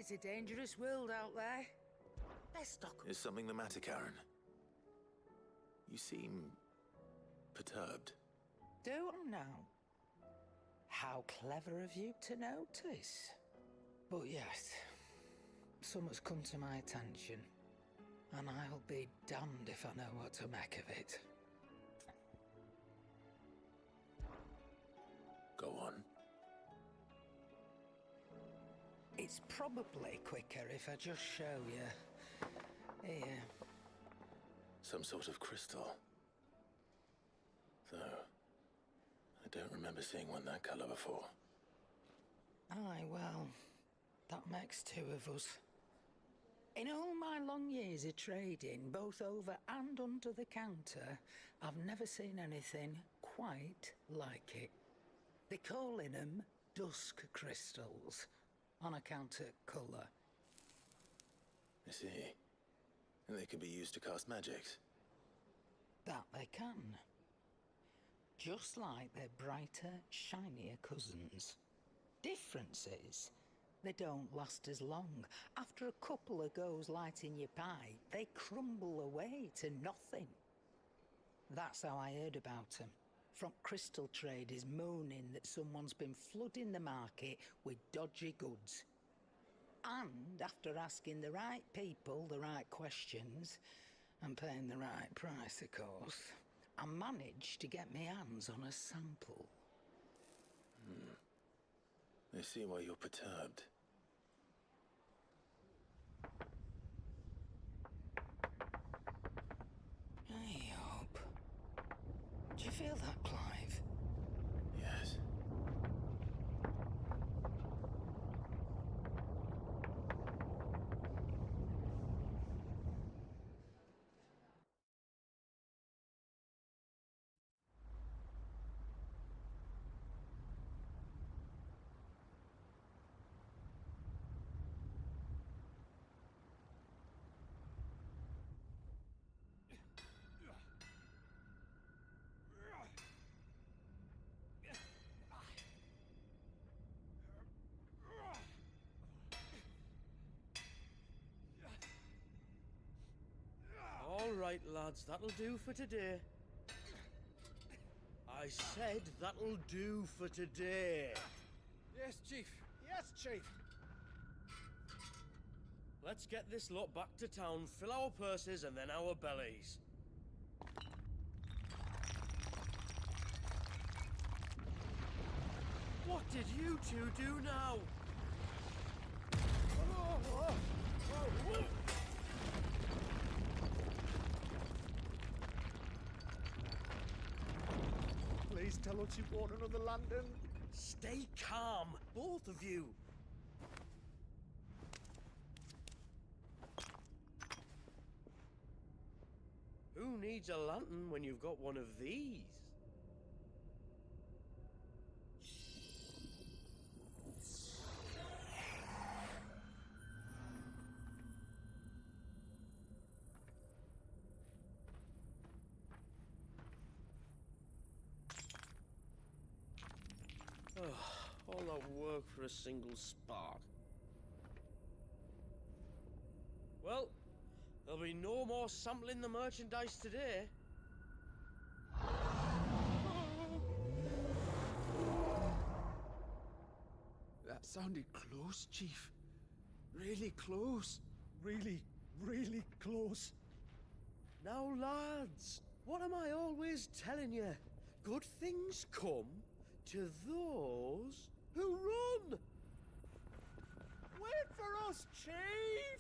It's a dangerous world out there. Let's stock. Is something the matter, Karen? You seem perturbed. Do I now? How clever of you to notice. But yes, something's come to my attention, and I'll be damned if I know what to make of it. Go on. It's probably quicker if I just show you. Here. Some sort of crystal. Though, I don't remember seeing one that color before. Aye, well, that makes two of us. In all my long years of trading, both over and under the counter, I've never seen anything quite like it. They're calling them dusk crystals, on account of colour. I see. And they can be used to cast magics. That they can. Just like their brighter, shinier cousins. Difference is, they don't last as long. After a couple of goes lighting your pipe, they crumble away to nothing. That's how I heard about them. From crystal traders moaning that someone's been flooding the market with dodgy goods. And after asking the right people the right questions, and paying the right price, of course, I managed to get my hands on a sample. I see why you're perturbed. I hope. Do you feel that, Clive? Yes. All right, lads, that'll do for today. I said that'll do for today. Yes, Chief. Yes, Chief. Let's get this lot back to town, fill our purses and then our bellies. What did you two do now? Please tell us you bought another lantern. Stay calm, both of you. Who needs a lantern when you've got one of these? All that work for a single spark. Well, there'll be no more sampling the merchandise today. That sounded close, Chief. Really close. Really, really close. Now, lads, what am I always telling you? Good things come to those who run! Wait for us, Chief!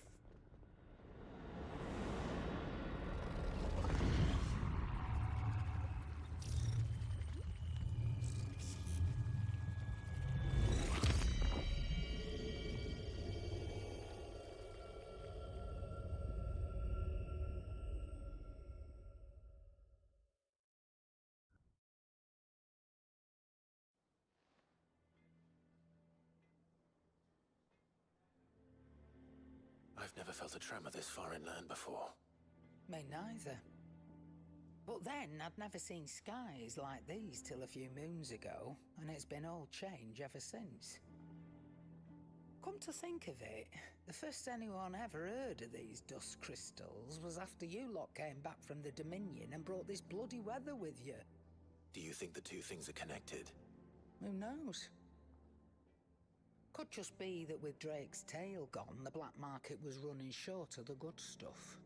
I've never felt a tremor this far inland before. Me neither. But then I'd never seen skies like these till a few moons ago, and it's been all change ever since. Come to think of it, the first anyone ever heard of these dust crystals was after you lot came back from the Dominion and brought this bloody weather with you. Do you think the two things are connected? Who knows? Could just be that with Drake's tail gone, the black market was running short of the good stuff.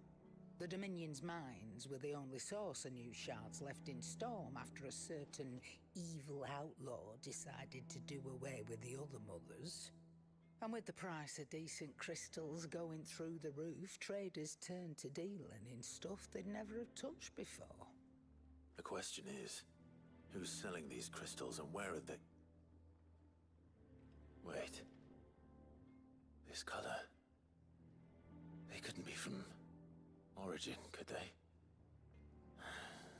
The Dominion's mines were the only source of new shards left in Storm after a certain evil outlaw decided to do away with the other mothers. And with the price of decent crystals going through the roof, traders turned to dealing in stuff they'd never have touched before. The question is, who's selling these crystals and where are they? Wait. This color. They couldn't be from Origin, could they?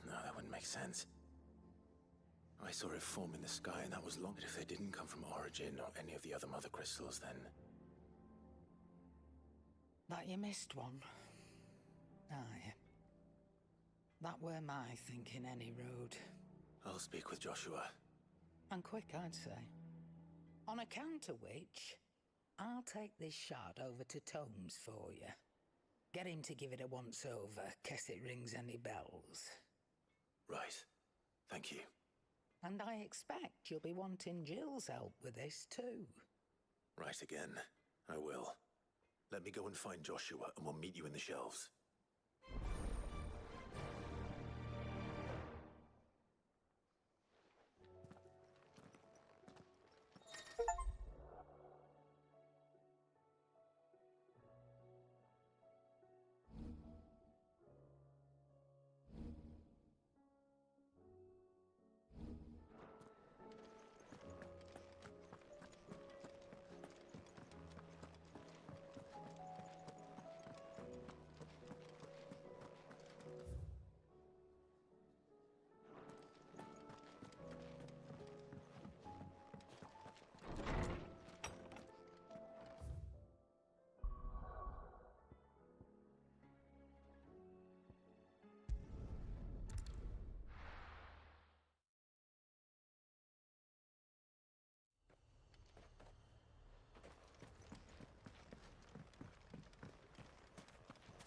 No, that wouldn't make sense. I saw it form in the sky, and that was long. But if they didn't come from Origin or any of the other mother crystals, then... That you missed one. Aye. That were my thinking any road. I'll speak with Joshua. And quick, I'd say. On account of which, I'll take this shard over to Tomes for you. Get him to give it a once-over, case it rings any bells. Right. Thank you. And I expect you'll be wanting Jill's help with this too. Right again. I will. Let me go and find Joshua, and we'll meet you in the shelves.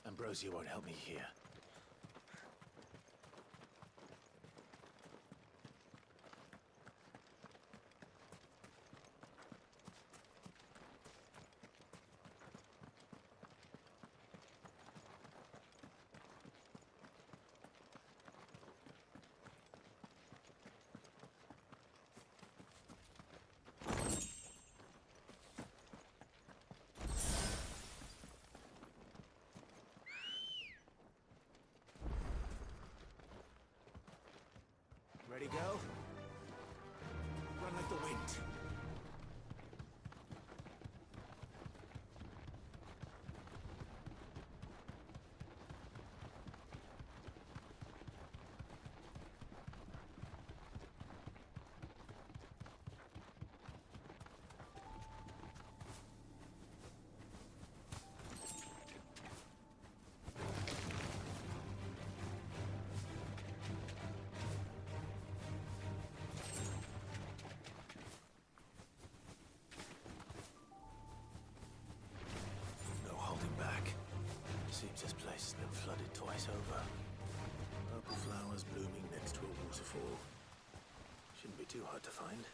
Ambrosia won't help me here. Ready, go? Run like the wind. Seems this place has been flooded twice over. Purple flowers blooming next to a waterfall. Shouldn't be too hard to find.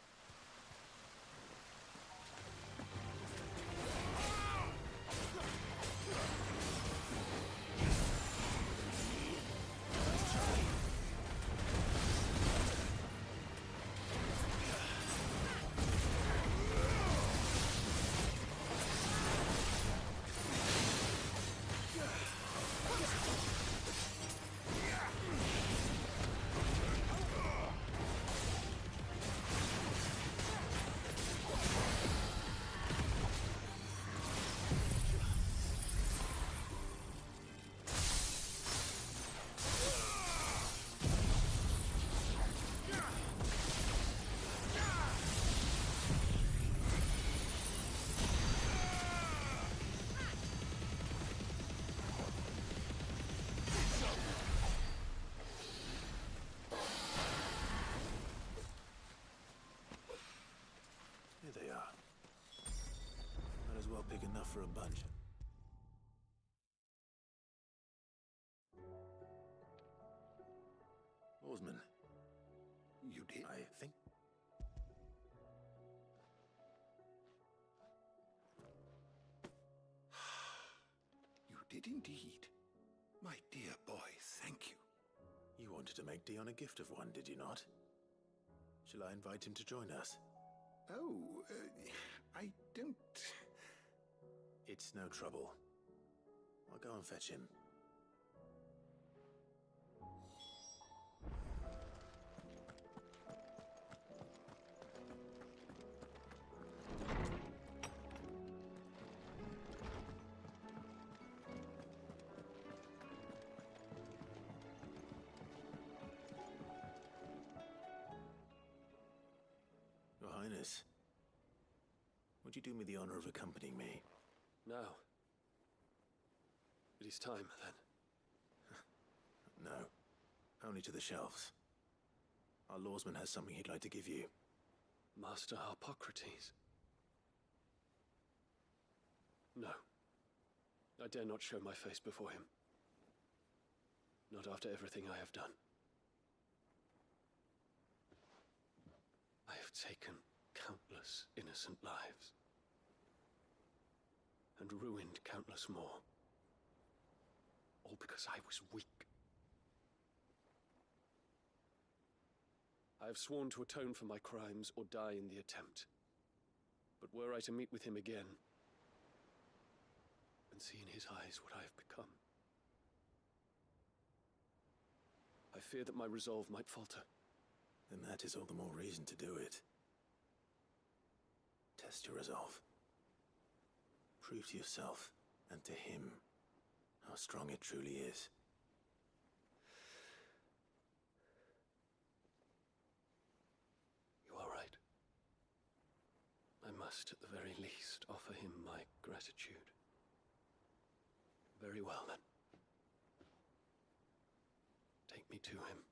for a bunch. Oarsman. You did? I think... You did indeed. My dear boy, thank you. You wanted to make Dion a gift of one, did you not? Shall I invite him to join us? Oh, I don't... It's no trouble. I'll go and fetch him. Your Highness, would you do me the honor of accompanying me? Now. It is time, then. No, only to the shelves. Our lawsman has something he'd like to give you. Master Hippocrates. No. I dare not show my face before him. Not after everything I have done. I have taken countless innocent lives. And ruined countless more. All because I was weak. I have sworn to atone for my crimes or die in the attempt. But were I to meet with him again, and see in his eyes what I have become, I fear that my resolve might falter. Then that is all the more reason to do it. Test your resolve. Prove to yourself, and to him, how strong it truly is. You are right. I must, at the very least, offer him my gratitude. Very well, then. Take me to him.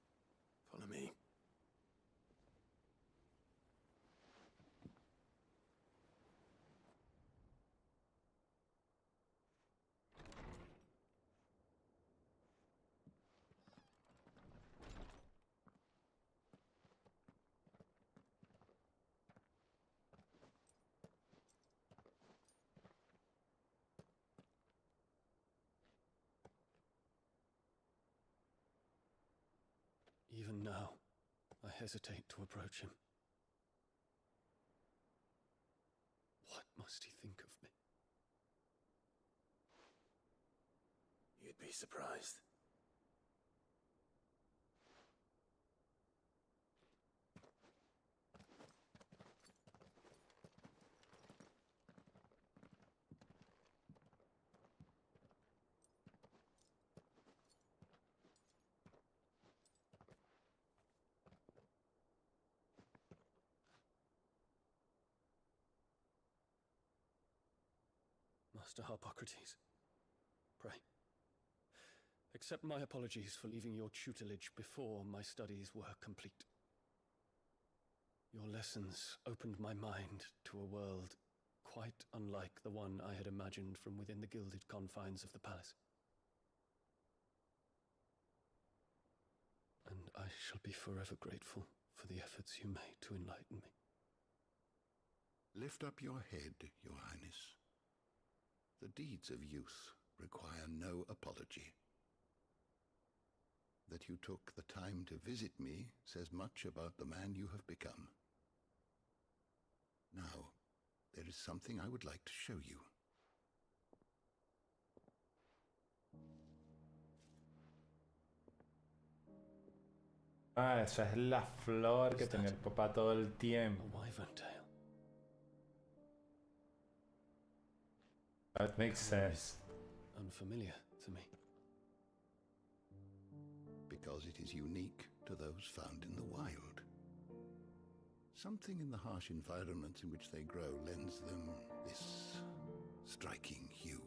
Follow me. Even now, I hesitate to approach him. What must he think of me? You'd be surprised. Master Hippocrates, pray, accept my apologies for leaving your tutelage before my studies were complete. Your lessons opened my mind to a world quite unlike the one I had imagined from within the gilded confines of the palace. And I shall be forever grateful for the efforts you made to enlighten me. Lift up your head, Your Highness. The deeds of youth require no apology. That you took the time to visit me says much about the man you have become. Now, there is something I would like to show you. Ah, esa es la flor que tenía el papá todo el A tiempo. wyvern tail. That makes sense. Unfamiliar to me. Because it is unique to those found in the wild. Something in the harsh environments in which they grow lends them this striking hue.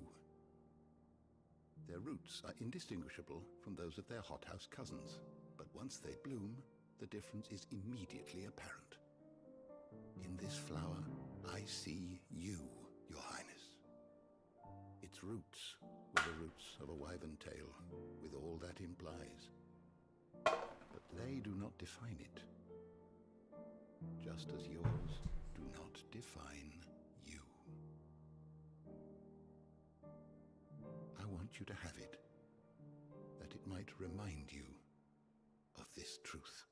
Their roots are indistinguishable from those of their hothouse cousins, but once they bloom, the difference is immediately apparent. In this flower, I see you, Your Highness. Its roots were the roots of a wyvern tale, with all that implies. But they do not define it, just as yours do not define you. I want you to have it, that it might remind you of this truth.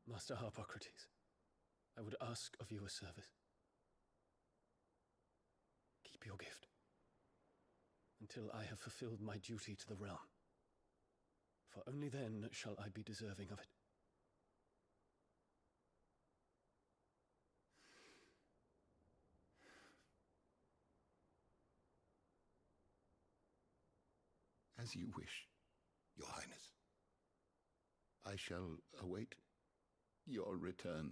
Master Harpocrates, I would ask of you a service. Keep your gift until I have fulfilled my duty to the realm, for only then shall I be deserving of it. As you wish, Your Highness. I shall await your return.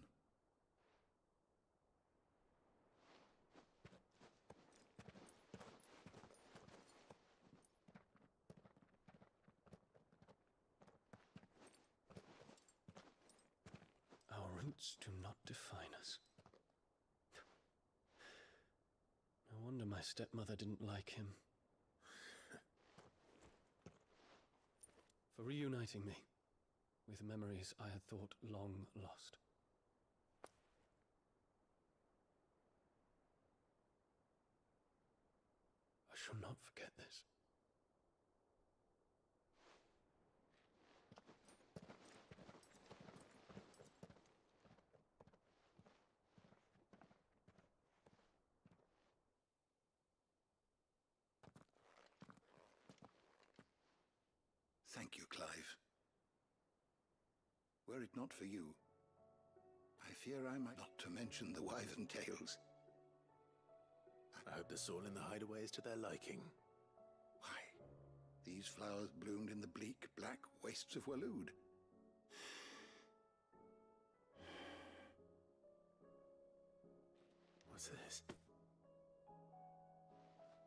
Our roots do not define us. No wonder my stepmother didn't like him. For reuniting me with memories I had thought long lost. I shall not forget this. Thank you, Clive. Were it not for you, I fear I might not to mention the wyvern tales. I hope the soil in the hideaway is to their liking. Why, these flowers bloomed in the bleak, black wastes of Waloed. What's this?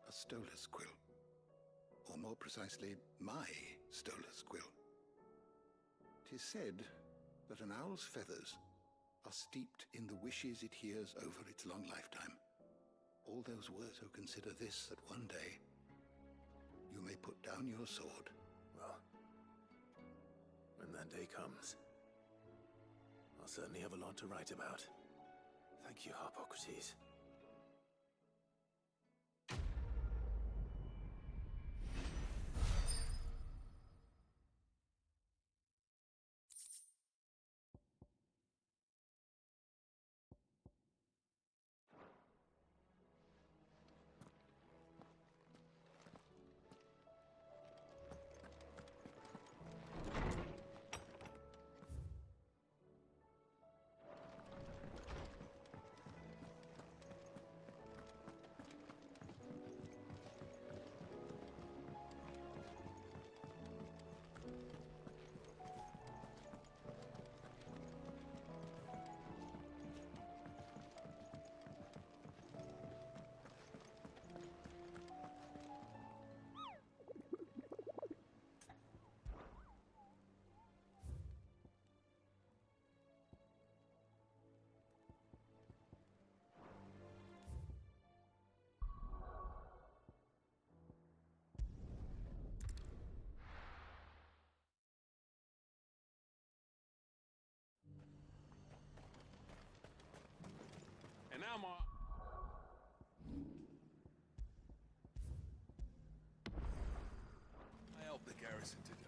A stolas quill. Or more precisely, my stolas quill. 'Tis said that an owl's feathers are steeped in the wishes it hears over its long lifetime. All those words who consider this, that one day you may put down your sword. Well, when that day comes, I'll certainly have a lot to write about. Thank you, Harpocrates. And now I helped the garrison today.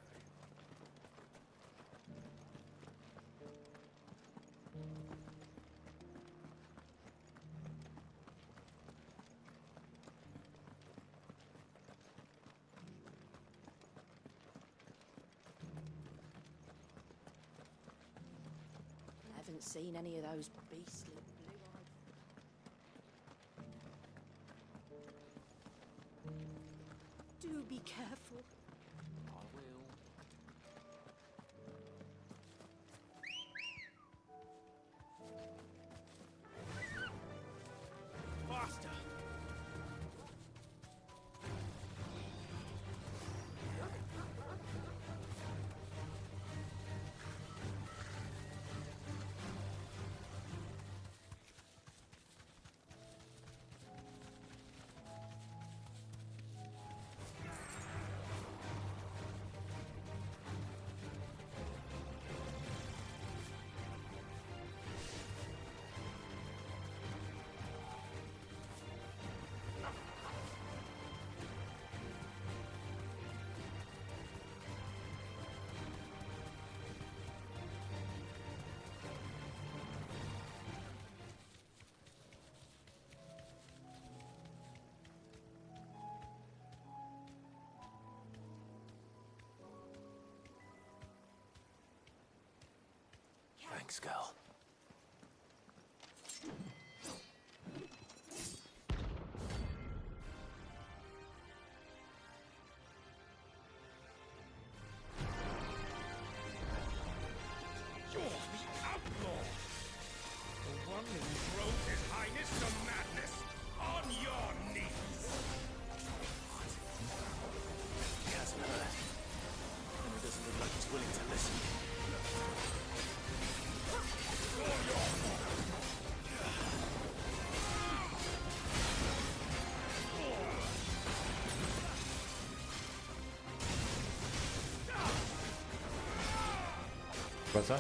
I haven't seen any of those beastly blue-eyed... Do be careful. I will. Faster! Thanks, girl. You're the outlaw! The one who drove His Highness to madness on your knees! He hasn't heard. And it doesn't look like he's willing to listen. ¿Qué pasa?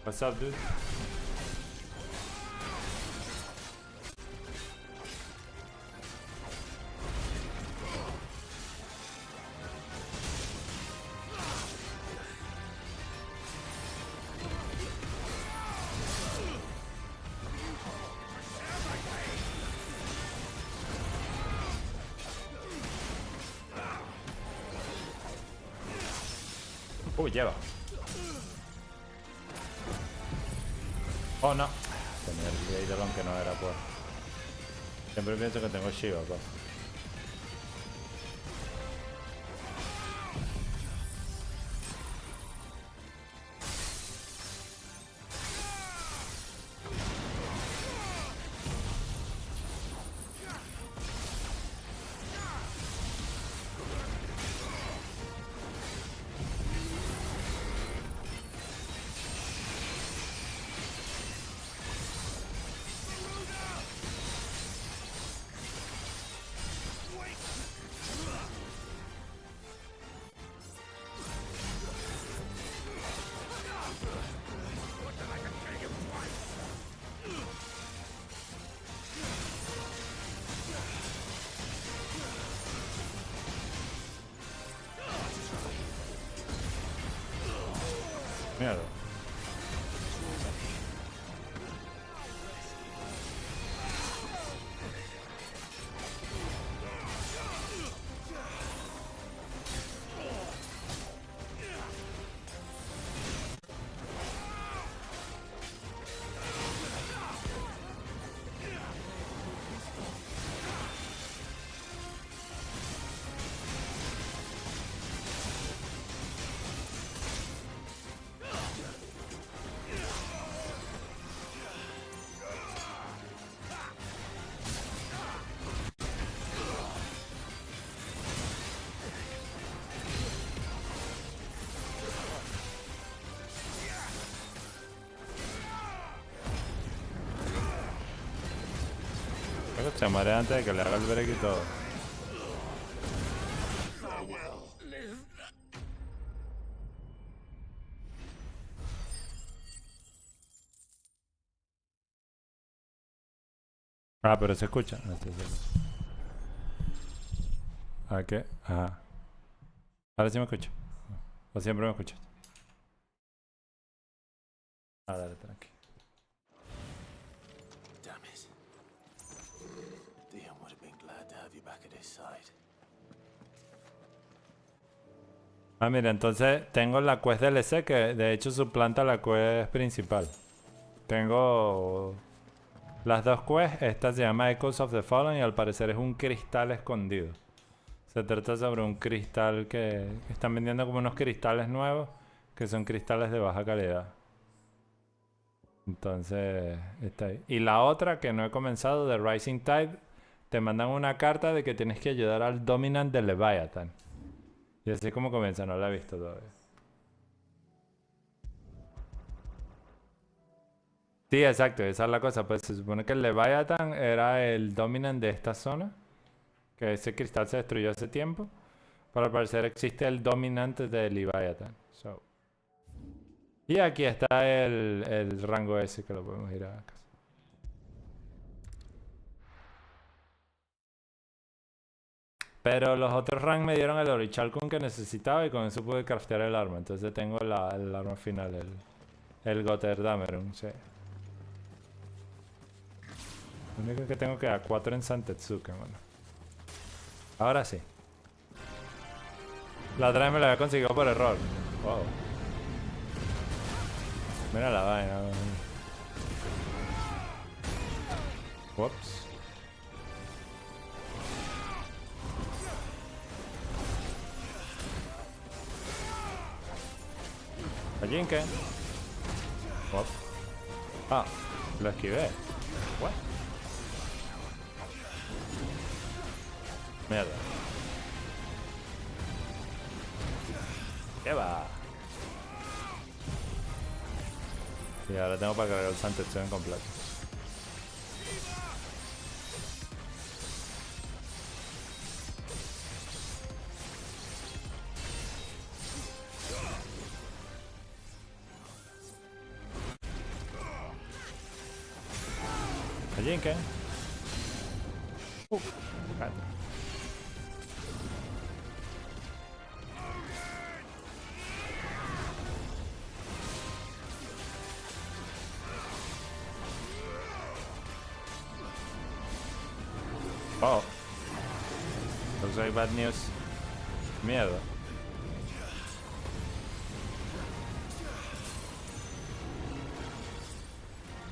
What's up, dude? Lleva. Oh, no. Tenía el Eidolon que no era, pues. Siempre pienso que tengo Shiva, pues. Mierda. Se muere antes de que le haga el break y todo. Ah, pero se escucha. No, sí, sí. ¿A qué? Ajá. Ahora sí me escucho. O siempre me escuchas. Ah, dale, tranqui. Damn it. Dion would have been glad to have you back at his side. Ah, mira, entonces tengo la quest DLC que de hecho suplanta la quest principal. Tengo las dos quests. Esta se llama Echoes of the Fallen y al parecer es un cristal escondido. Se trata sobre un cristal que están vendiendo como unos cristales nuevos, que son cristales de baja calidad. Entonces, está ahí. Y la otra que no he comenzado, de Rising Tide, te mandan una carta de que tienes que ayudar al Dominant de Leviathan. Y así como comienza, no la he visto todavía. Sí, exacto, esa es la cosa. Pues se supone que el Leviathan era el Dominant de esta zona. Que ese cristal se destruyó hace tiempo. Pero al parecer existe el dominante de Leviathan. So. Y aquí está el rango ese que lo podemos ir a casa. Pero los otros ranks me dieron el Orichalcum que necesitaba y con eso pude craftear el arma. Entonces tengo el arma final, El Gotterdamerun, sí. Lo único que tengo que dar 4 en Santetsuken, bueno. Ahora sí. La otra vez me lo había conseguido por error. Wow. Mira la vaina. Ups. Jinke. Ups. Ah, lo esquivé. What? Mierda. ¿Qué va? Y ahora tengo para cargar el Santetsuken completo. Jinke. Cállate. Oh. Looks like bad news. Mierda.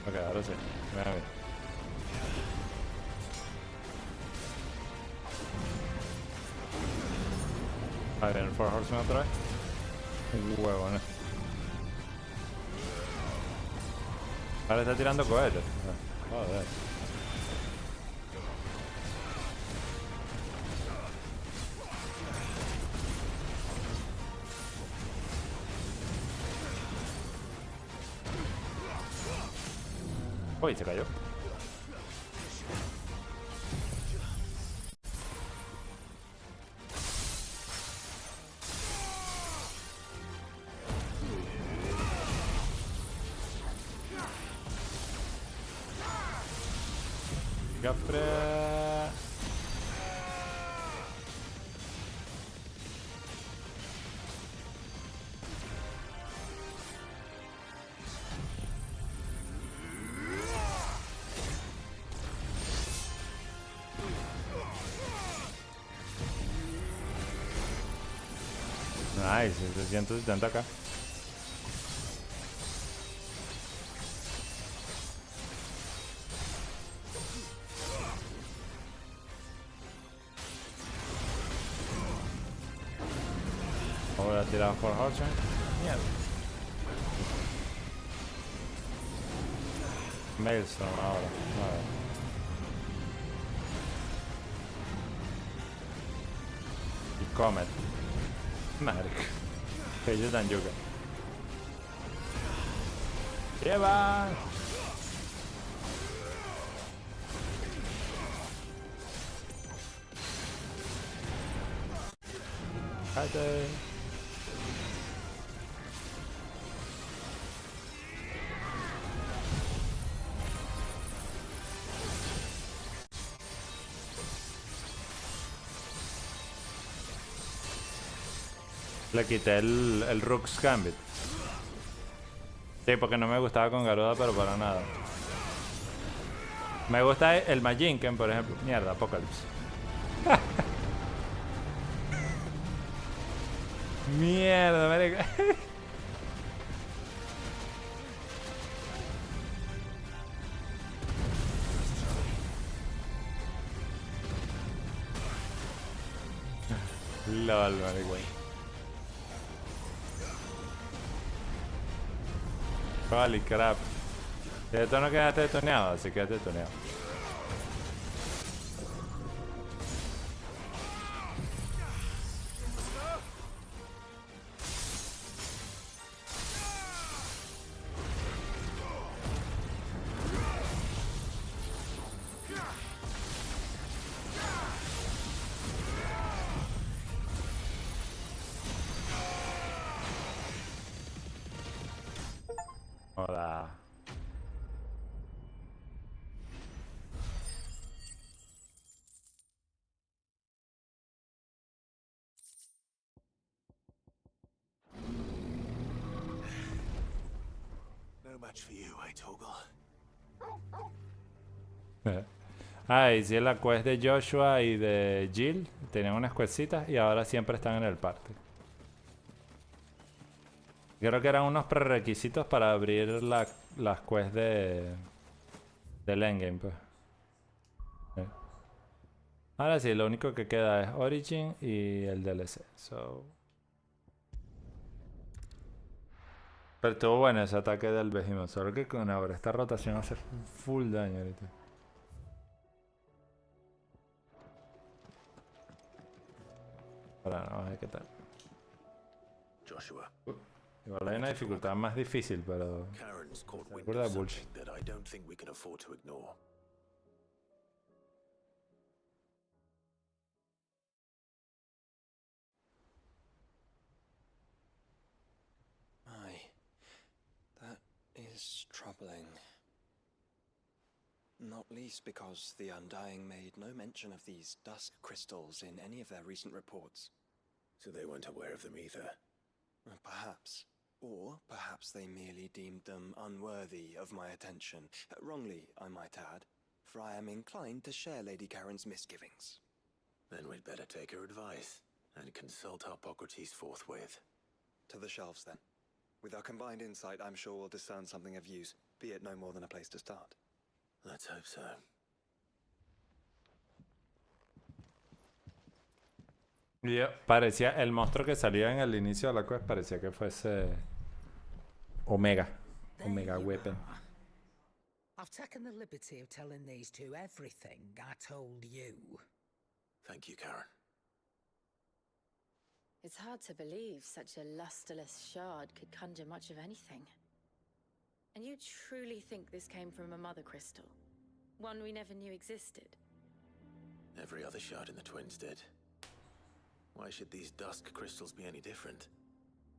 Ok, ahora sí. Ven a ver. Ahí viene el Four Horsemen otra vez. Un huevo, ¿no? Ahora está tirando cohetes. Joder. Uy, se cayó. Gafre. Nice, 770 acá. Voy a tirar por Horseman. Mierda. Maelstrom ahora. Vale. Y Comet. Mark. Que yo tan yuca. ¡Lleva! ¡Cállate! Le quité el Rook's Gambit. Sí, porque no me gustaba con Garuda, pero para nada. Me gusta el Majinken, por ejemplo. Mierda, Apocalypse. Mierda, marica. LOL, marica. Holy crap. Esto no quedaste tuneado, así que quedaste tuneado. Hola. match for you, eh, Torgal? Ah, hice la quest de Joshua y de Jill. Tenían unas questcitas y ahora siempre están en el party. Creo que eran unos prerequisitos para abrir las quests del endgame, pues. Ahora sí, lo único que queda es Origin y el DLC. So... Pero estuvo bueno ese ataque del Behemoth. Solo que con ahora esta rotación hace full daño ahorita. Ahora no, a ver qué tal. Joshua. Igual hay una dificultad más difícil, pero... Karen's caught wind Recuerda of bullshit. something that I don't think we can afford to ignore. Aye. That is troubling. Not least because the Undying made no mention of these dusk crystals in any of their recent reports. So they weren't aware of them either. Perhaps. Or perhaps they merely deemed them unworthy of my attention. Wrongly, I might add, for I am inclined to share Lady Karen's misgivings. Then we'd better take her advice and consult Hippocrates forthwith. To the shelves, then. With our combined insight, I'm sure we'll discern something of use, be it no more than a place to start. Let's hope so. Parecía el monstruo que salía en el inicio de la quest, parecía que fuese Omega. There Omega you Weapon. are. I've taken the liberty of telling these two everything I told you. Thank you, Karen. It's hard to believe such a lusterless shard could conjure much of anything. And you truly think this came from a mother crystal? One we never knew existed? Every other shard in the Twins did. Why should these dusk crystals be any different?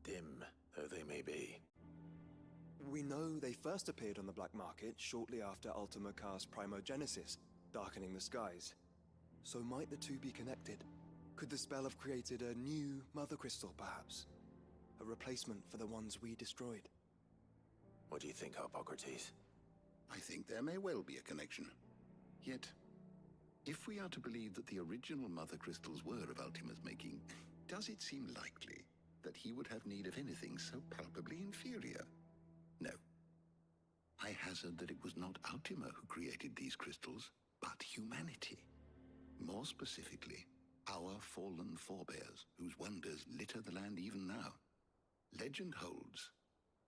Dim though they may be. We know they first appeared on the black market shortly after Ultima cast Primogenesis, darkening the skies. So might the two be connected? Could the spell have created a new mother crystal, perhaps? A replacement for the ones we destroyed? What do you think, Hippocrates? I think there may well be a connection. Yet, if we are to believe that the original mother crystals were of Ultima's making, does it seem likely that he would have need of anything so palpably inferior? No. I hazard that it was not Ultima who created these crystals, but humanity. More specifically, our fallen forebears, whose wonders litter the land even now. Legend holds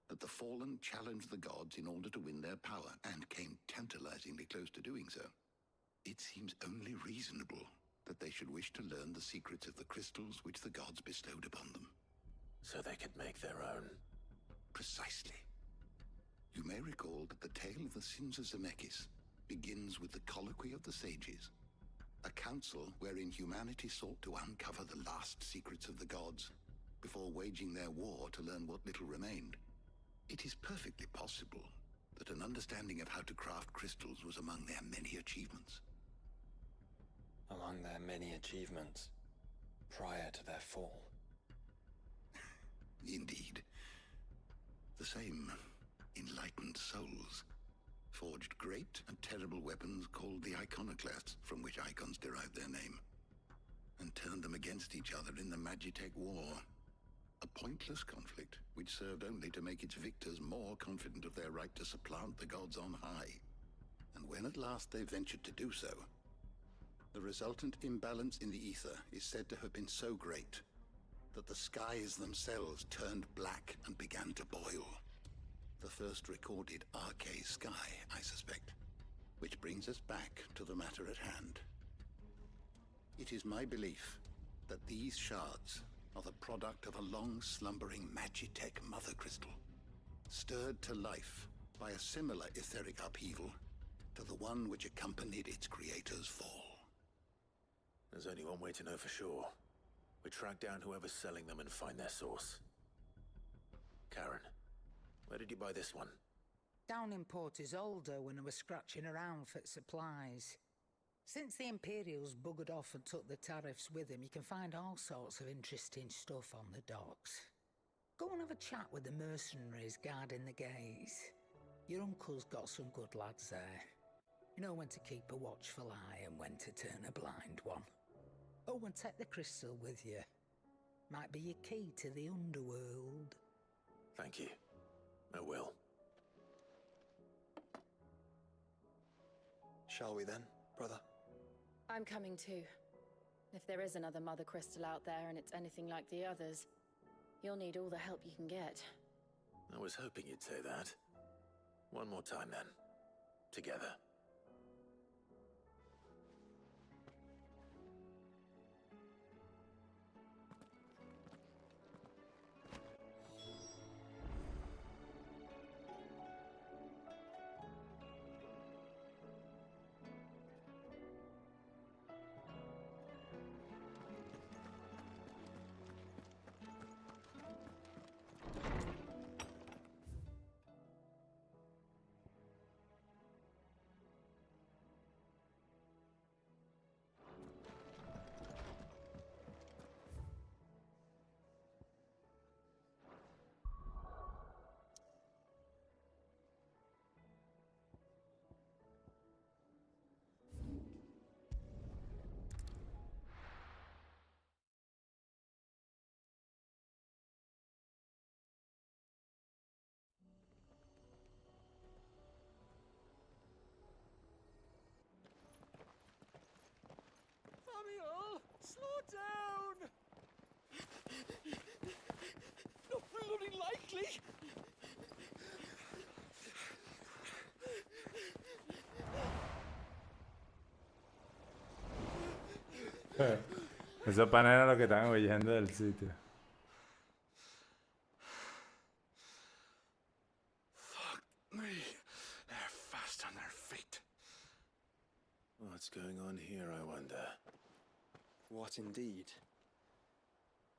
that the fallen challenged the gods in order to win their power, and came tantalizingly close to doing so. It seems only reasonable that they should wish to learn the secrets of the crystals which the gods bestowed upon them. So they could make their own. Precisely. You may recall that the tale of the sins of Zemeckis begins with the colloquy of the sages, a council wherein humanity sought to uncover the last secrets of the gods before waging their war to learn what little remained. It is perfectly possible that an understanding of how to craft crystals was among their many achievements. Among their many achievements, prior to their fall. Indeed. The same enlightened souls forged great and terrible weapons called the iconoclasts, from which icons derived their name, and turned them against each other in the Magitech War. A pointless conflict which served only to make its victors more confident of their right to supplant the gods on high. And when at last they ventured to do so, the resultant imbalance in the ether is said to have been so great that the skies themselves turned black and began to boil. The first recorded Arcade sky, I suspect. Which brings us back to the matter at hand. It is my belief that these shards are the product of a long-slumbering Magitech mother crystal, stirred to life by a similar etheric upheaval to the one which accompanied its creator's fall. There's only one way to know for sure. We track down whoever's selling them and find their source. Karen, where did you buy this one? Down in Port Isolde when I was scratching around for supplies. Since the Imperials buggered off and took the tariffs with them, you can find all sorts of interesting stuff on the docks. Go and have a chat with the mercenaries guarding the gates. Your uncle's got some good lads there. You know when to keep a watchful eye and when to turn a blind one. Oh, and take the crystal with you. Might be your key to the underworld. Thank you. I will. Shall we then, brother? I'm coming too. If there is another Mother Crystal out there and it's anything like the others, you'll need all the help you can get. I was hoping you'd say that. One more time then. Together. Samuel, slow down! Not bloody likely! Esos panes eran los que estaban huyendo del sitio. Fuck me. They're fast on their feet. What's going on here, I wonder? What indeed?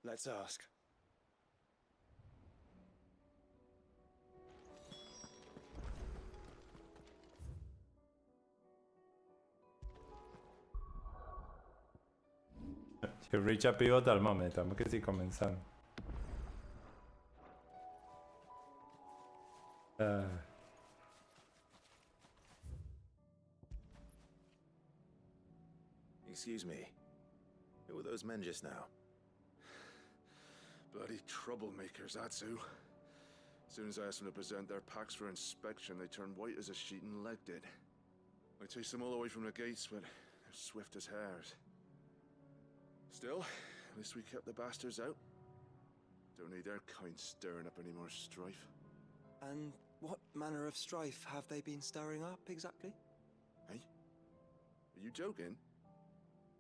Let's ask. Ci reach a pivot al moment, stiamo che si cominciano. Excuse me. Who were those men just now? Bloody troublemakers, that's who. As soon as I asked them to present their packs for inspection, they turned white as a sheet and legged it. I chased them all away from the gates, but they're swift as hares. Still, at least we kept the bastards out. Don't need their kind stirring up any more strife. And what manner of strife have they been stirring up exactly? Hey? Are you joking?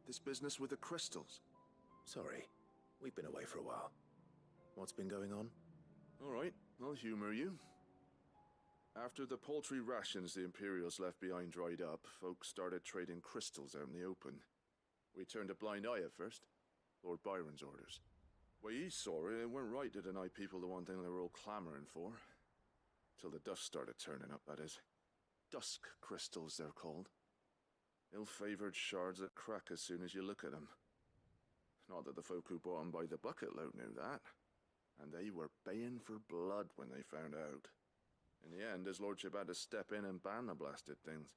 This business with the crystals? Sorry. We've been away for a while. What's been going on? All right, I'll humor you. After the paltry rations the Imperials left behind dried up, folks started trading crystals out in the open. We turned a blind eye at first. Lord Byron's orders. Way he saw it, it weren't right to deny people the one thing they were all clamoring for. Till the dust started turning up, that is. Dusk crystals, they're called. Ill-favored shards that crack as soon as you look at them. Not that the folk who bought them by the bucket-load knew that. And they were baying for blood when they found out. In the end, his lordship had to step in and ban the blasted things.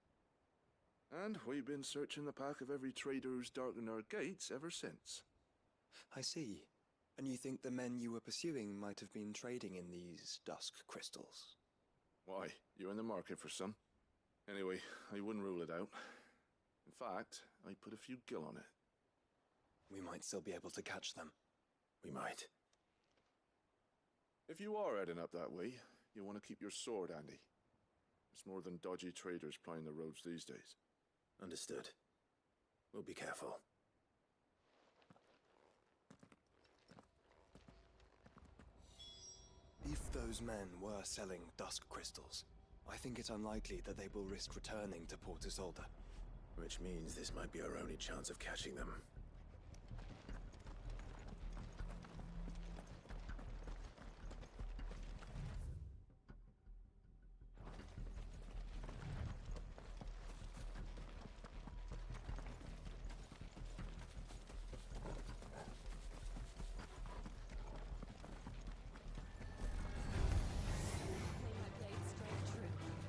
And we've been searching the pack of every trader who's darkened our gates ever since. I see. And you think the men you were pursuing might have been trading in these dusk crystals? Why, you're in the market for some. Anyway, I wouldn't rule it out. In fact, I'd put a few gil on it. We might still be able to catch them. We might. If you are heading up that way, you'll want to keep your sword handy. It's more than dodgy traders plying the roads these days. Understood. We'll be careful. If those men were selling dusk crystals, I think it unlikely that they will risk returning to Port Isolde. Which means this might be our only chance of catching them. They had laid straight true.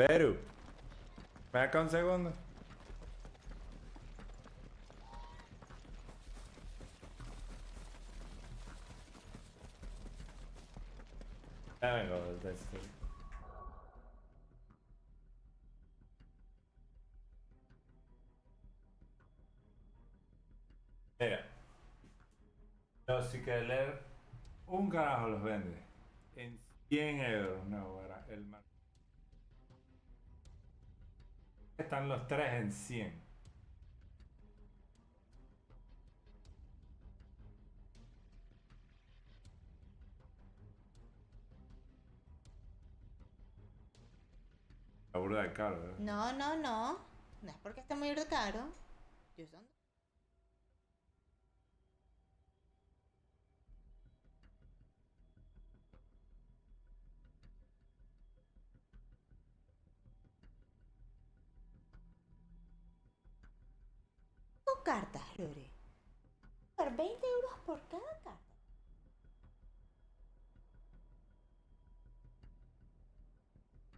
Peru. ¿Me da acá un segundo? Ya vengo. Mira. Los leer un carajo los vende. En 100 euros. No, era el mar. Están los tres en 100. La burda de caro, ¿eh? No, no, no. No es porque está muy caro. Yo son... Con cartas, Lore. Por 20 euros por cada carta.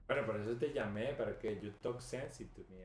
Bueno, por eso te llamé, para que you talk sense to me.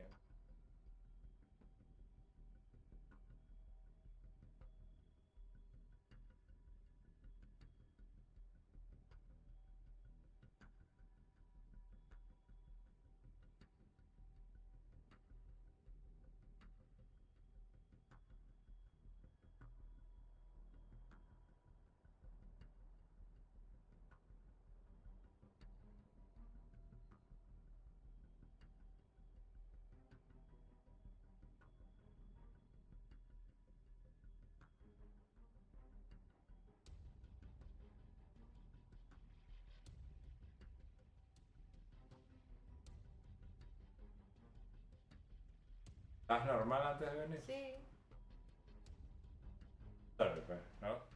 ¿Estás normal antes de venir? Sí. Dale, pues, ¿no?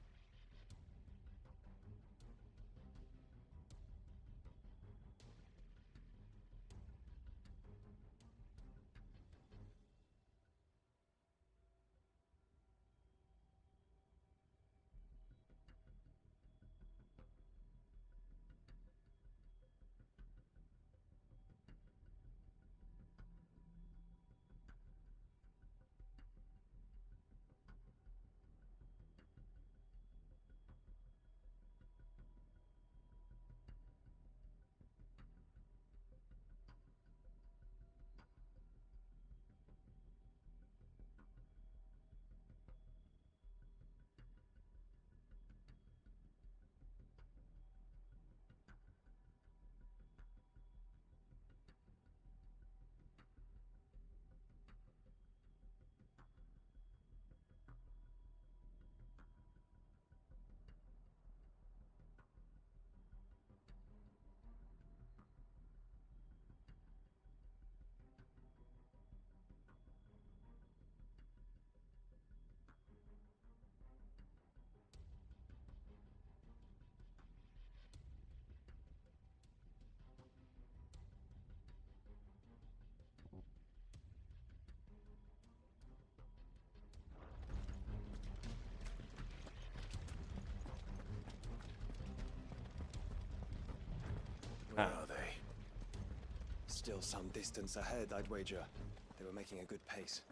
Where are they? Still some distance ahead, I'd wager. They were making a good pace.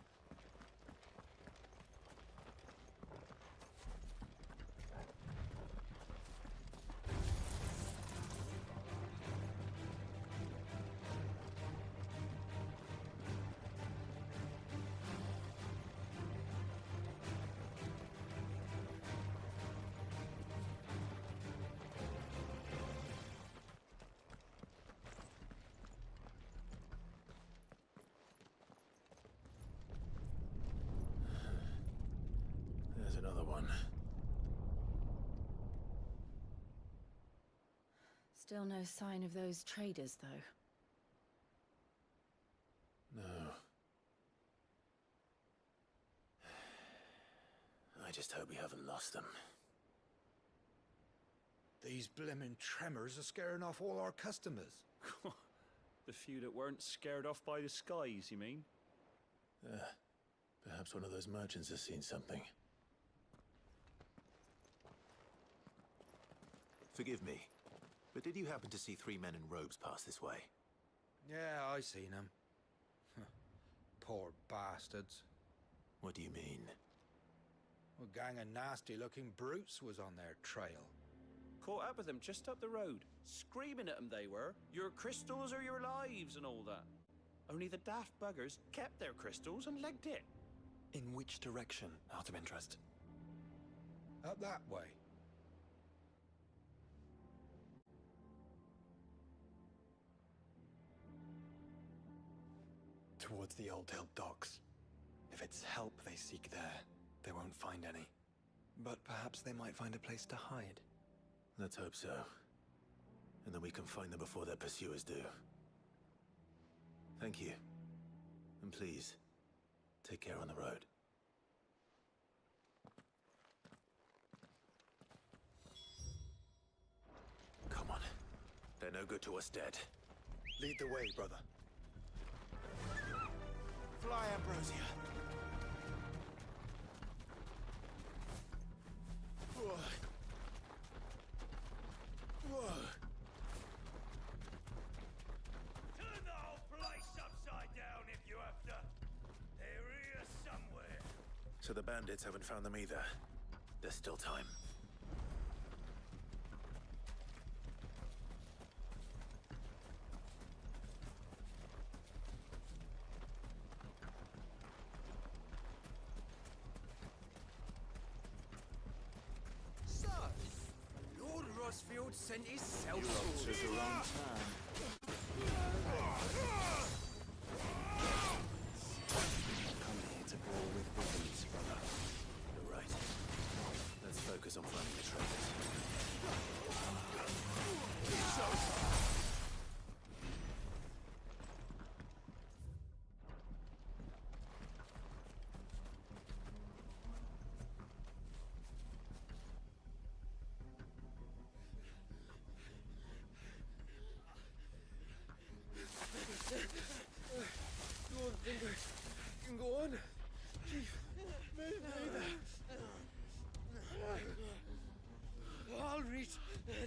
There's another one. Still no sign of those traders, though. No. I just hope we haven't lost them. These blimmin' tremors are scaring off all our customers. The few that weren't scared off by the skies, you mean? Perhaps one of those merchants has seen something. Forgive me, but did you happen to see three men in robes pass this way? Yeah, I seen them. Poor bastards. What do you mean? A gang of nasty-looking brutes was on their trail. Caught up with them just up the road. Screaming at them they were. Your crystals are your lives and all that. Only the daft buggers kept their crystals and legged it. In which direction, out of interest? Up that way. Towards the Old Hill docks. If it's help they seek there, they won't find any. But perhaps they might find a place to hide. Let's hope so. And then we can find them before their pursuers do. Thank you. And please, take care on the road. Come on. They're no good to us dead. Lead the way, brother. Fly, Ambrosia. Whoa. Whoa. Turn the whole place upside down if you have to. They're here somewhere. So the bandits haven't found them either. There's still time. So, Lord Rosfield sent his self Took the wrong time. Come here to brawl with weapons, brother. You're right. Let's focus on finding the traitors. Go on, Finger. You can go on. Chief, move. All right,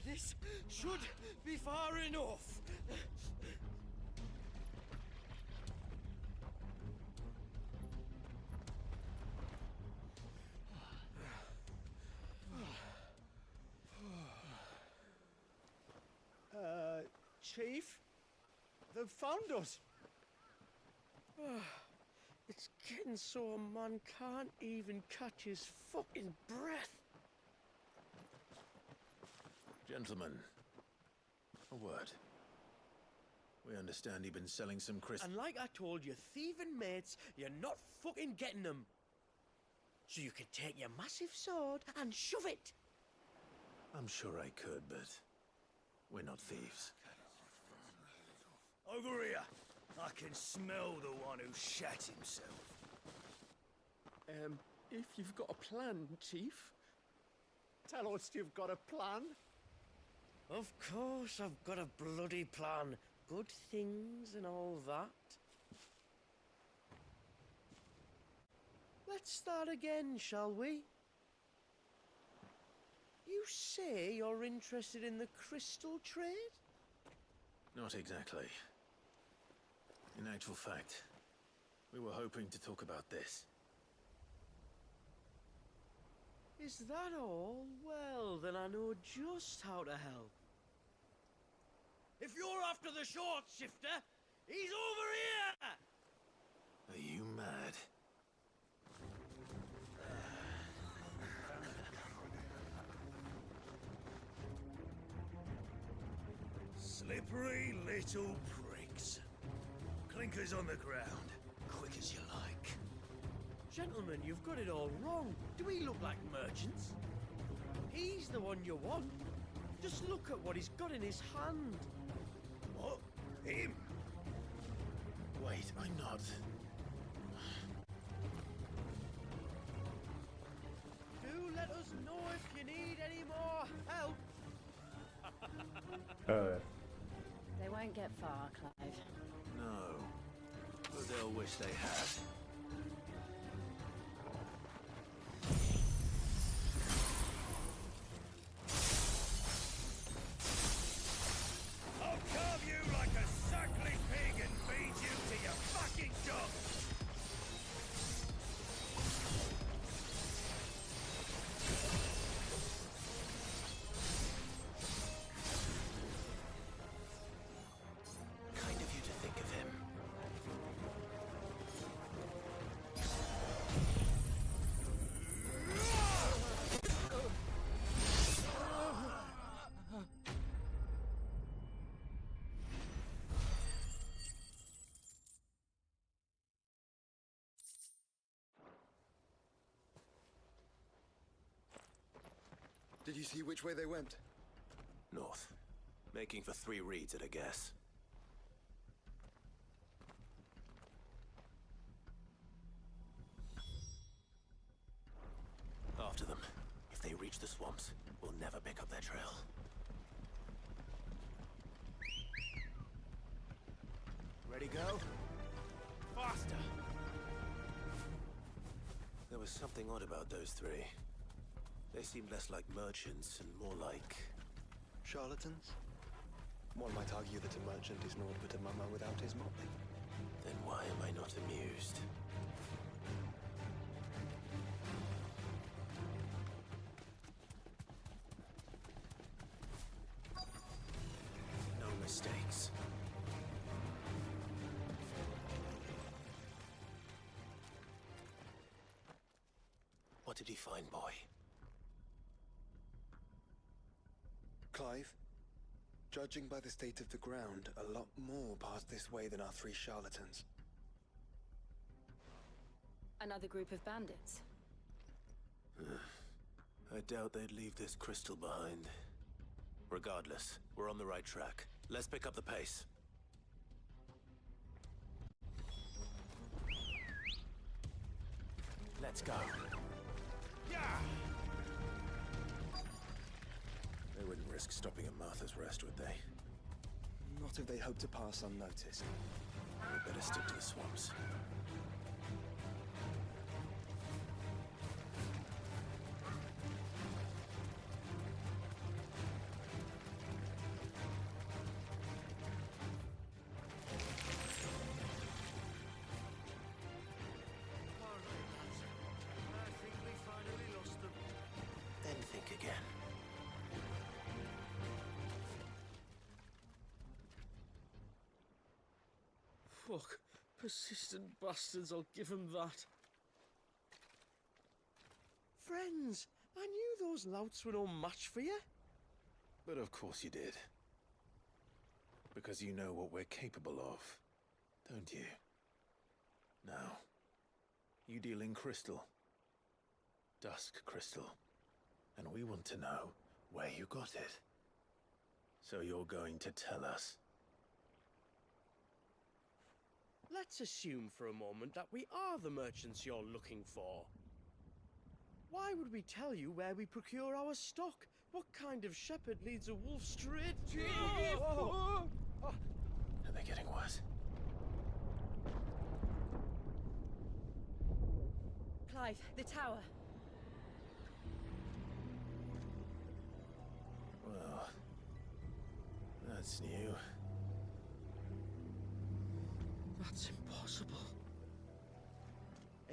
this should be far enough. Chief, they've found us. It's getting so a man can't even catch his fucking breath. Gentlemen, a word. We understand you've been selling some crystals. And like I told your thieving mates, you're not fucking getting them. So you can take your massive sword and shove it. I'm sure I could, but we're not thieves. Over here. I can smell the one who shat himself. If you've got a plan, Chief, tell us you've got a plan. Of course I've got a bloody plan. Good things and all that. Let's start again, shall we? You say you're interested in the crystal trade? Not exactly. In actual fact, we were hoping to talk about this. Is that all? Well, then I know just how to help. If you're after the short shifter, he's over here! Are you mad? Slippery little pricks. Clinkers on the ground, quick as you like. Gentlemen, you've got it all wrong. Do we look like merchants? He's the one you want. Just look at what he's got in his hand. What? Him? Wait, I'm not. Do let us know if you need any more help. They won't get far, Clive. No. But they'll wish they had. I'll carve you like a suckling pig Did you see which way they went? North. Making for 3 reads at a guess. After them. If they reach the swamps, we'll never pick up their trail. Ready, go? Faster! There was something odd about those 3. They seemed less like merchants and more like... Charlatans? One might argue that a merchant is naught but a mummer without his motley. Then why am I not amused? No mistakes. What did he find, boy? Clive, judging by the state of the ground, a lot more passed this way than our 3 charlatans. Another group of bandits. I doubt they'd leave this crystal behind. Regardless, we're on the right track. Let's pick up the pace. Let's go. Yeah! They wouldn't risk stopping at Martha's Rest, would they? Not if they hope to pass unnoticed. We better stick to the swamps. I think we finally lost them. Then think again. Fuck. Persistent bastards, I'll give them that. Friends, I knew those louts were no match for you. But of course you did. Because you know what we're capable of, don't you? Now, you deal in crystal. Dusk crystal. And we want to know where you got it. So you're going to tell us. Let's assume for a moment that we are the merchants you're looking for. Why would we tell you where we procure our stock? What kind of shepherd leads a wolf straight to... Are they getting worse? Clive, the tower. Well, that's new. That's impossible.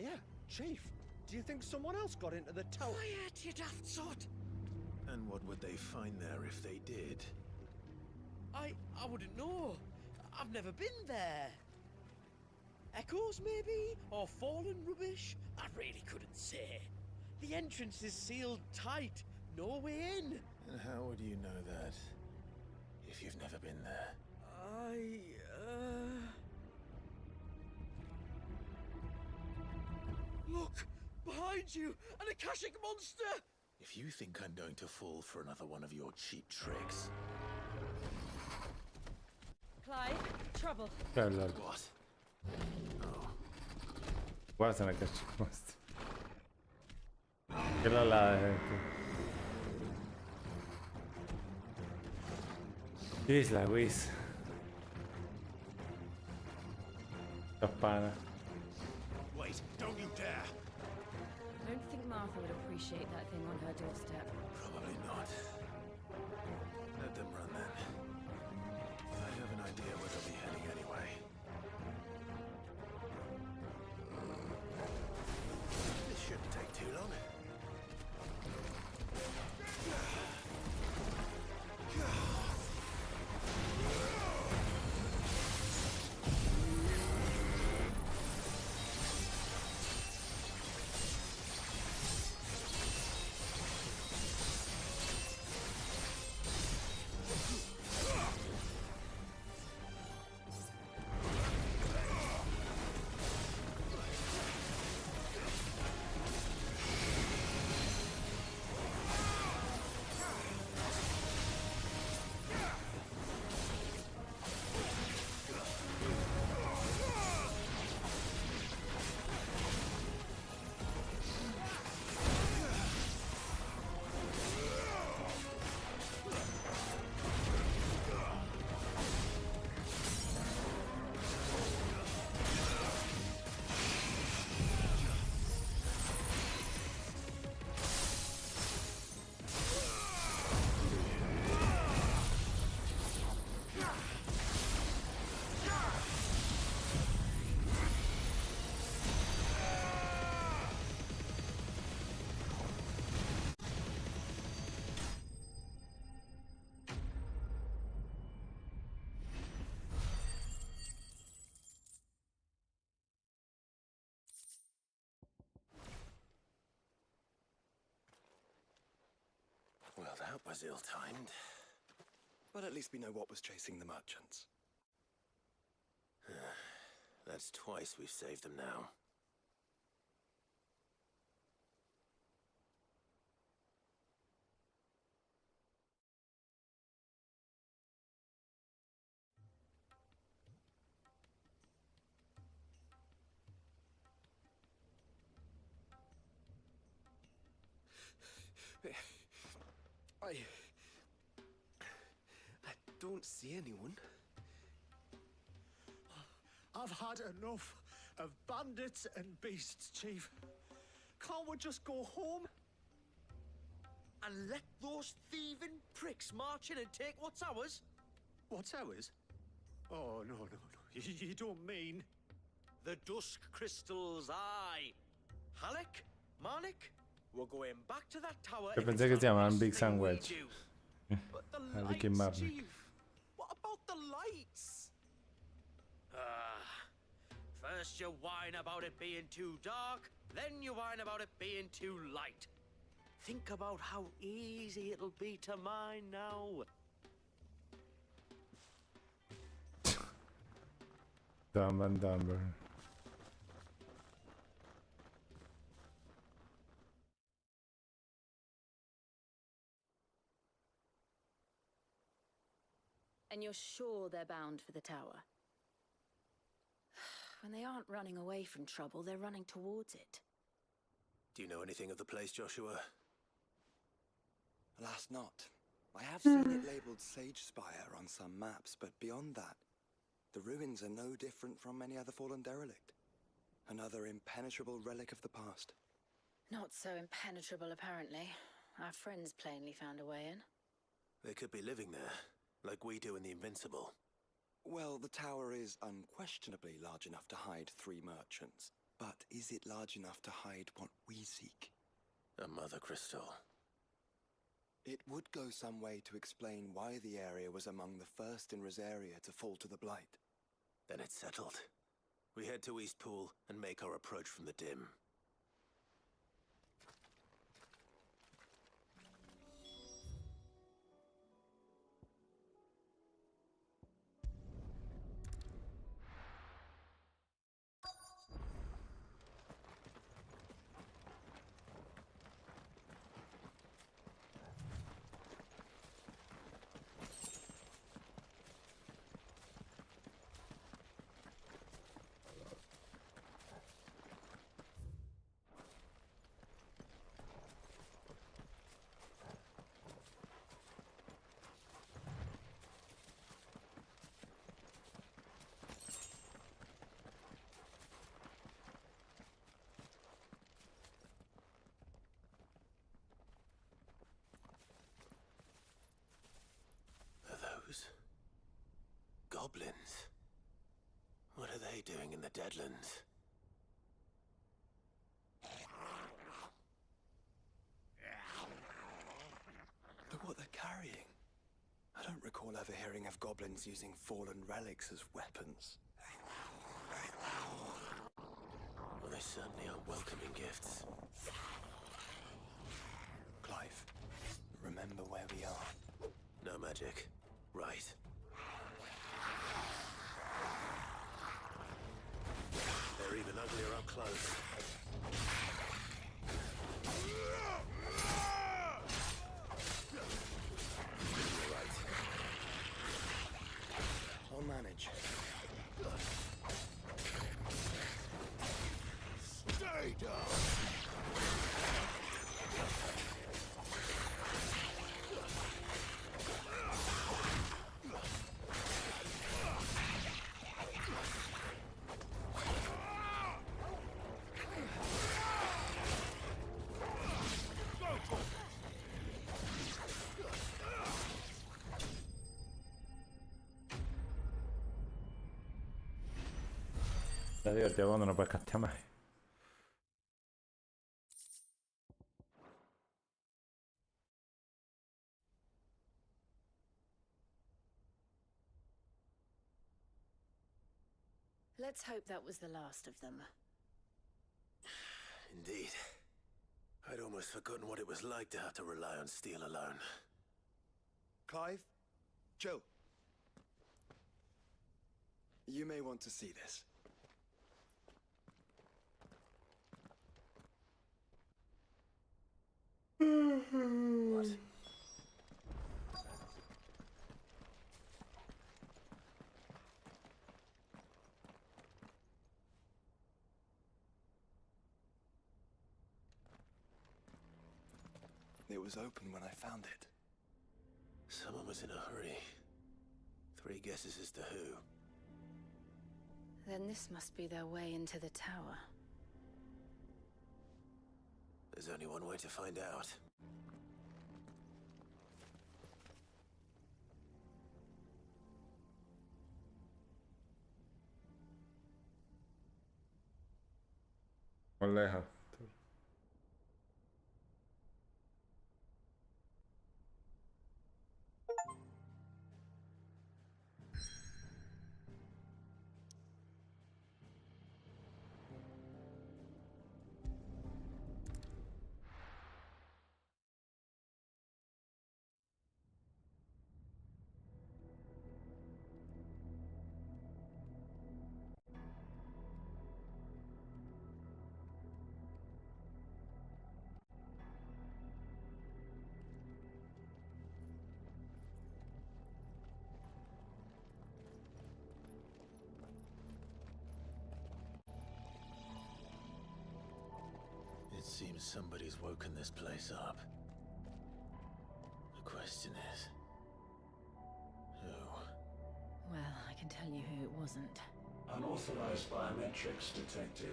Yeah, Chief. Do you think someone else got into the tower? Quiet, you daft sot! And what would they find there if they did? I wouldn't know. I've never been there. Echoes, maybe? Or fallen rubbish? I really couldn't say. The entrance is sealed tight. No way in. And how would you know that? If you've never been there? Look! Behind you! An Akashic monster! If you think I'm going to fall for another one of your cheap tricks... Clive, trouble. Lol. What? Oh, Guarda la caccia questa. Quella là è... Isla, Whis. Campana. wait, don't you dare! I don't think Martha would appreciate that thing on her doorstep. Probably not. Let them run then. I have an idea where they'll be heading anyway. This shouldn't take too long. was ill-timed. But at least we know what was chasing the merchants. That's twice we've saved them now. I don't see anyone. I've had enough of bandits and beasts, Chief. Can't we just go home? And let those thieving pricks march in and take what's ours? What's ours? Oh, no. You don't mean... The dusk crystals, aye. Halleck, Marnik, we're going back to that tower. Yo if pensé it's que se the llamaban last Big thing we Sandwich. do. But the Ricky lights, Martin. Chief. What about the lights? First you whine about it being too dark, then you whine about it being too light. Think about how easy it'll be to mine now. Dumb and Dumber. And you're sure they're bound for the tower? When they aren't running away from trouble, they're running towards it. Do you know anything of the place, Joshua? Alas not. I have seen it labeled Sage Spire on some maps, but beyond that, the ruins are no different from any other fallen derelict. Another impenetrable relic of the past. Not so impenetrable, apparently. Our friends plainly found a way in. They could be living there, like we do in the Invincible. Well, the tower is unquestionably large enough to hide 3 merchants. But is it large enough to hide what we seek? A mother crystal. It would go some way to explain why the area was among the first in Rosaria to fall to the Blight. Then it's settled. We head to Eastpool and make our approach from the dim. Goblins? What are they doing in the Deadlands? Look what they're carrying. I don't recall ever hearing of goblins using fallen relics as weapons. Well, they certainly aren't welcoming gifts. Clive, remember where we are. No magic. Right. They're even uglier up close. You're right. I'll manage. Stay down! Está divertido cuando no puedes castear más. Let's hope that was the last of them. Indeed. I'd almost forgotten what it was like to have to rely on steel alone. Clive, Jill. You may want to see this. What? It was open when I found it. Someone was in a hurry. 3 guesses as to who. Then this must be their way into the tower. There's only one way to find out. Oleja. It seems somebody's woken this place up. The question is... who? Well, I can tell you who it wasn't. Unauthorized biometrics detected.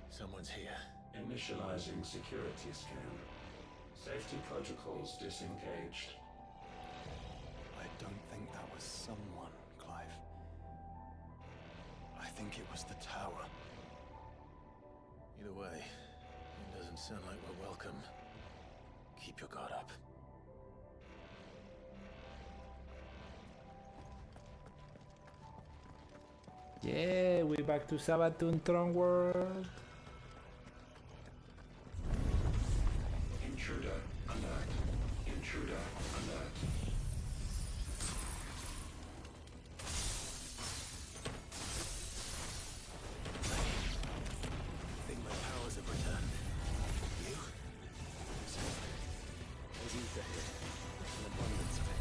Someone's here. Initializing security scan. Safety protocols disengaged. I don't think that was someone, Clive. I think it was the tower. Either way, it doesn't sound like we're welcome. Keep your guard up. Yeah, we back to Sabaton Tron World. Intruder alert. Intruder alert. I think my powers have returned. You? There's ether here. An abundance of it.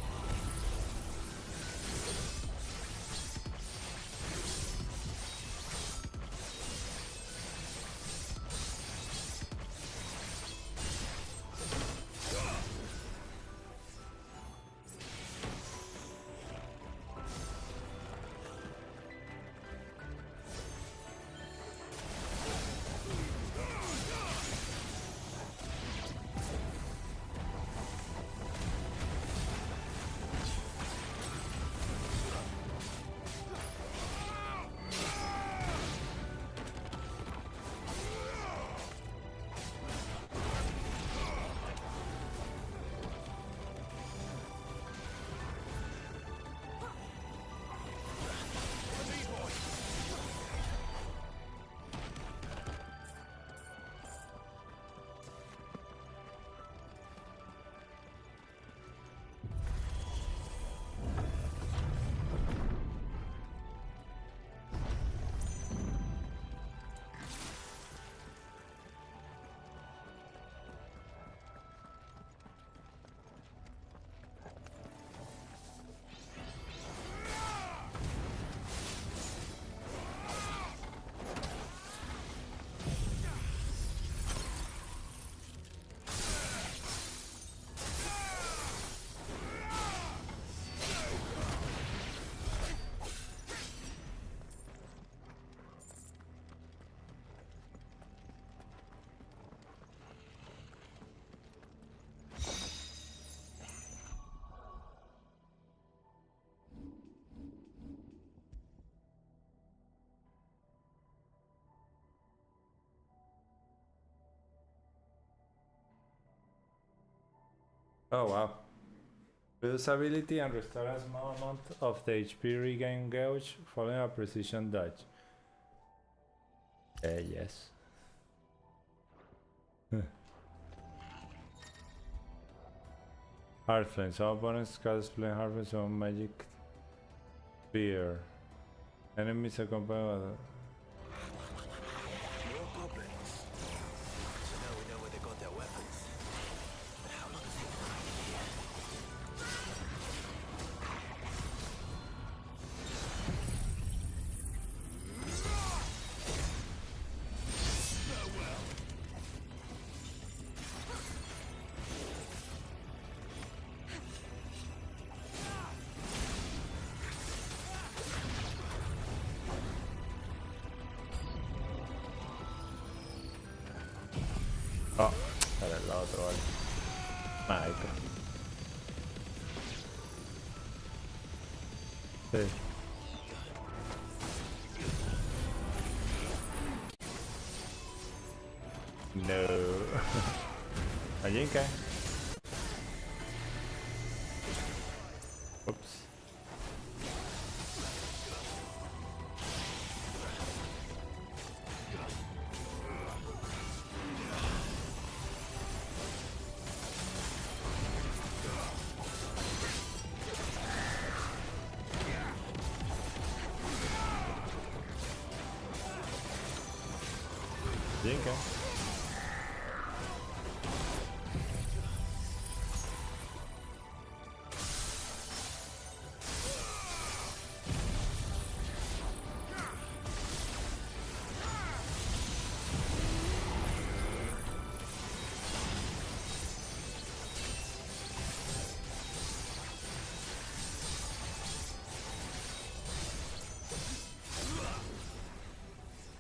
Oh wow. Reduce ability and restore a small amount of the HP regain gauge following a precision dodge. Yes. Heartflame. Some opponents cast flame harvest on magic spear. Enemies accompany More goblins. So now we know where they got their weapons. But how long has they been hiding here? Oh, era el otro, vale. Mike. Sí. No. ¿Allí qué? Ups. Jinka.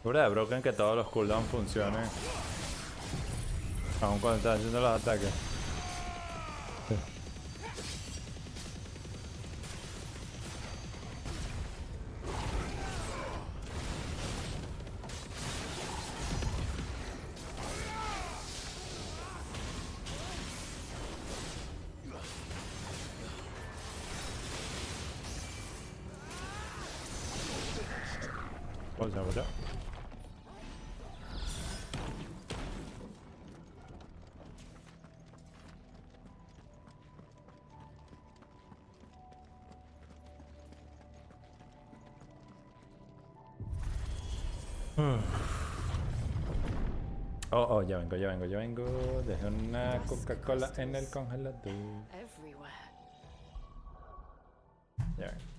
Pura de Broken que todos los cooldowns funcionen. Aun cuando están haciendo los ataques. Sí. ¿Cómo se llama ya? Oh, oh, ya vengo, ya vengo, ya vengo. Dejé una Coca-Cola en el congelador. Everywhere. Ya vengo.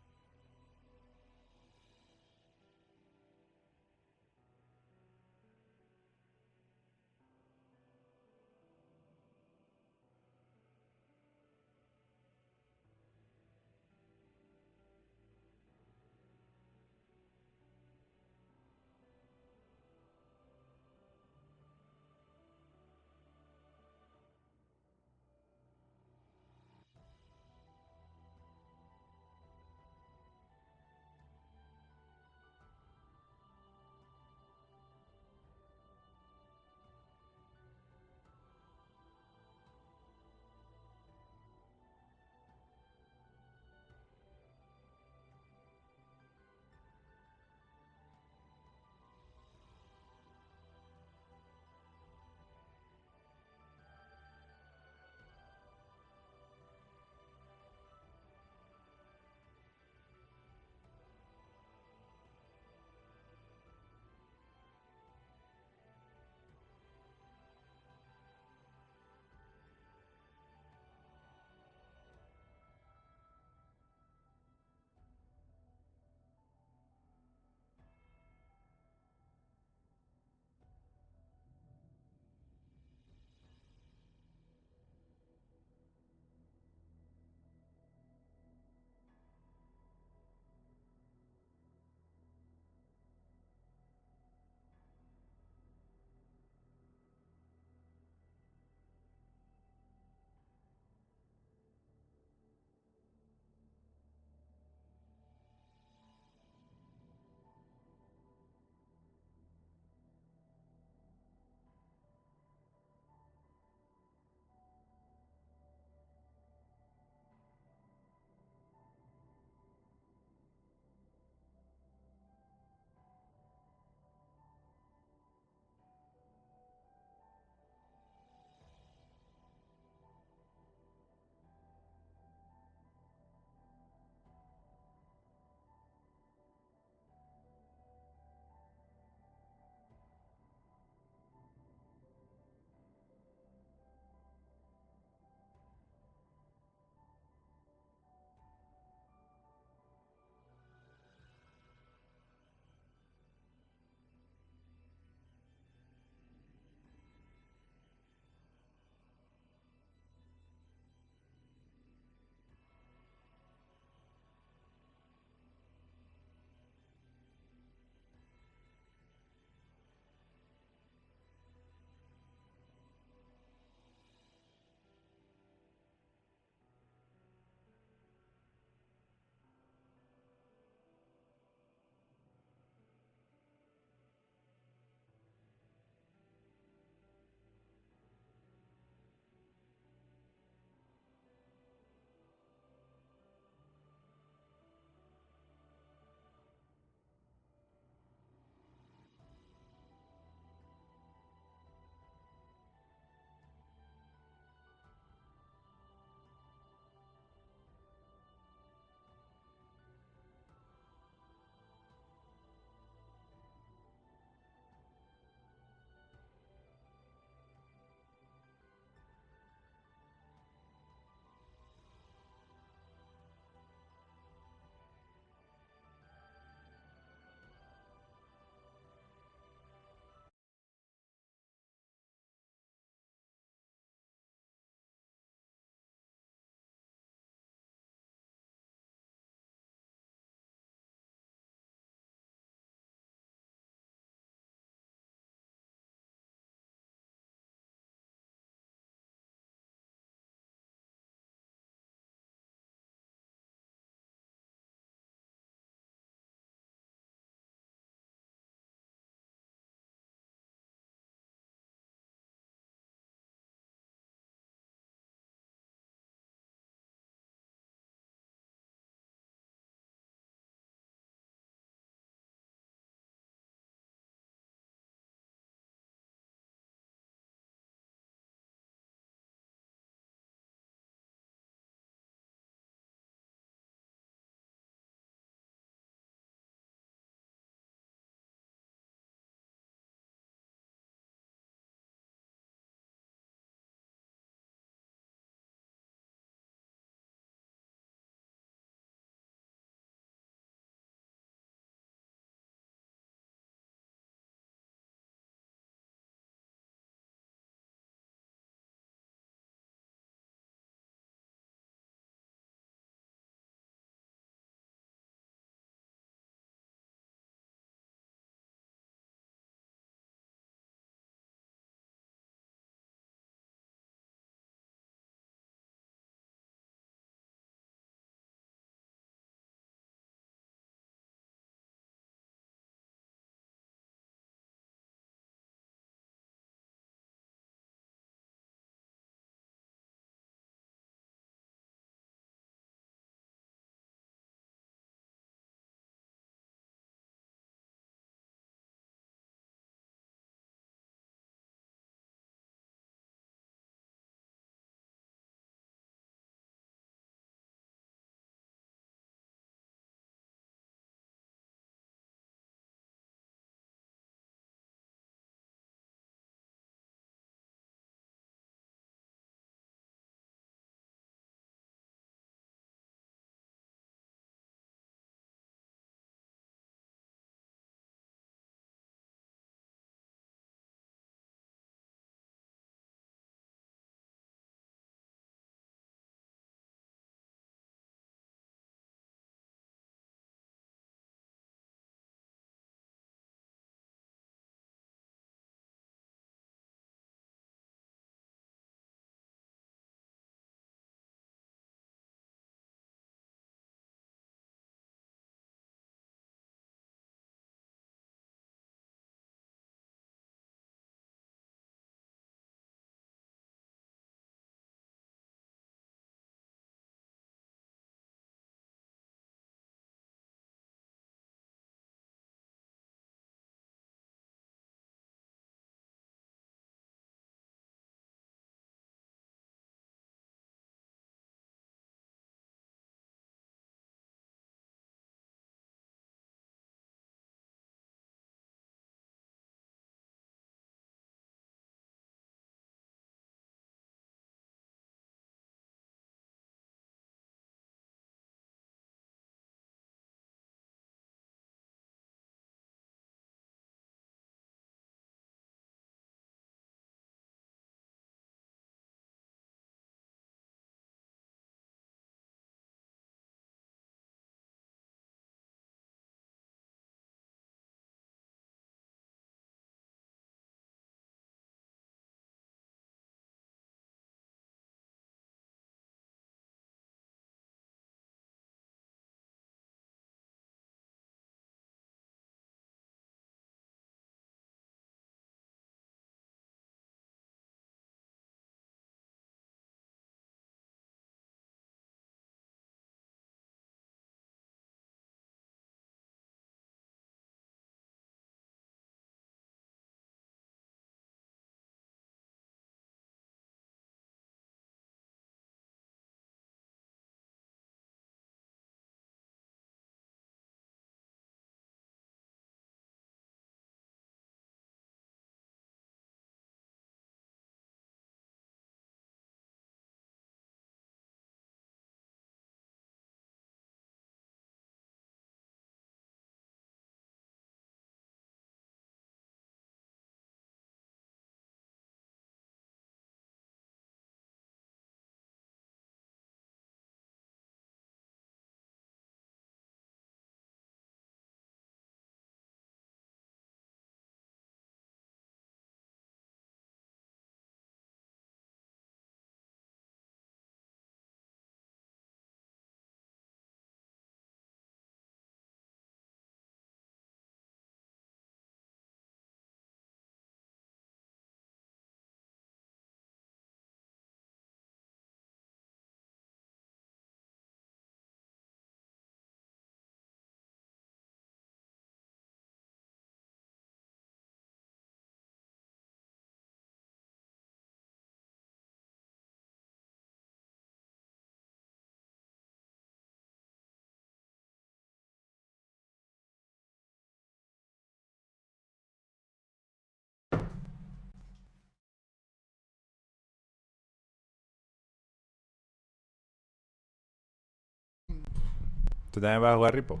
¿Tú también vas a jugar Ripo?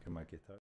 Qué mal que está.